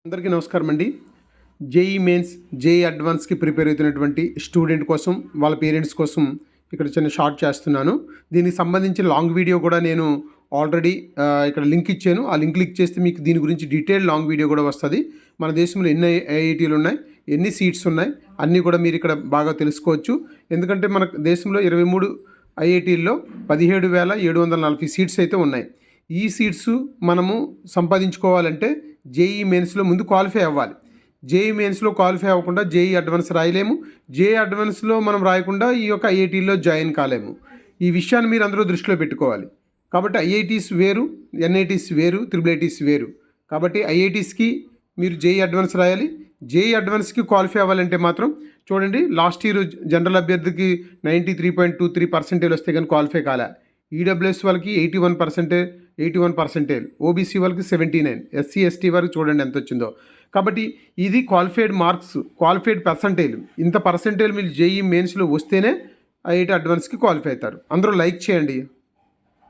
అందరికీ నమస్కారం అండి. జేఈ మెయిన్స్, జేఈ అడ్వాన్స్కి ప్రిపేర్ అవుతున్నటువంటి స్టూడెంట్ కోసం, వాళ్ళ పేరెంట్స్ కోసం ఇక్కడ చిన్న షార్ట్ చేస్తున్నాను. దీనికి సంబంధించి లాంగ్ వీడియో కూడా నేను ఆల్రెడీ ఇక్కడ లింక్ ఇచ్చాను. ఆ లింక్ క్లిక్ చేస్తే మీకు దీని గురించి డీటెయిల్ లాంగ్ వీడియో కూడా వస్తుంది. మన దేశంలో ఎన్ని ఐఐటీలు ఉన్నాయి, ఎన్ని సీట్స్ ఉన్నాయి, అన్నీ కూడా మీరు ఇక్కడ బాగా తెలుసుకోవచ్చు. ఎందుకంటే మన దేశంలో 23 ఐఐటీల్లో 17,740 సీట్స్ అయితే ఉన్నాయి. ఈ సీట్స్ మనము సంపాదించుకోవాలంటే జేఈ మెయిన్స్లో ముందు క్వాలిఫై అవ్వాలి. జేఈ మెయిన్స్లో క్వాలిఫై అవ్వకుండా జేఈ అడ్వాన్స్ రాయలేము. జేఈ అడ్వాన్స్లో మనం రాయకుండా ఈ యొక్క ఐఐటీలో జాయిన్ కాలేము. ఈ విషయాన్ని మీరు అందరూ దృష్టిలో పెట్టుకోవాలి. కాబట్టి ఐఐటీస్ వేరు, ఎన్ఐటీస్ వేరు, త్రిబుల్ ఐటీస్ వేరు. కాబట్టి ఐఐటీస్కి మీరు జేఈ అడ్వాన్స్ రాయాలి. జేఈ అడ్వాన్స్కి క్వాలిఫై అవ్వాలంటే మాత్రం చూడండి, లాస్ట్ ఇయర్ జనరల్ అభ్యర్థికి 93.23% వస్తే కానీ క్వాలిఫై కాలే. ఈడబ్ల్యూఎస్ వాళ్ళకి 81%, ఓబీసీ వాళ్ళకి 79, ఎస్సీ ఎస్టీ వారికి చూడండి ఎంత వచ్చిందో. కాబట్టి ఇది క్వాలిఫైడ్ మార్క్స్, క్వాలిఫైడ్ పర్సంటేజ్. ఇంత పర్సంటేజ్ మీరు జేఈ మెయిన్స్లో వస్తేనే ఐఐటీ అడ్వాన్స్కి క్వాలిఫై అవుతారు. అందరూ లైక్ చేయండి.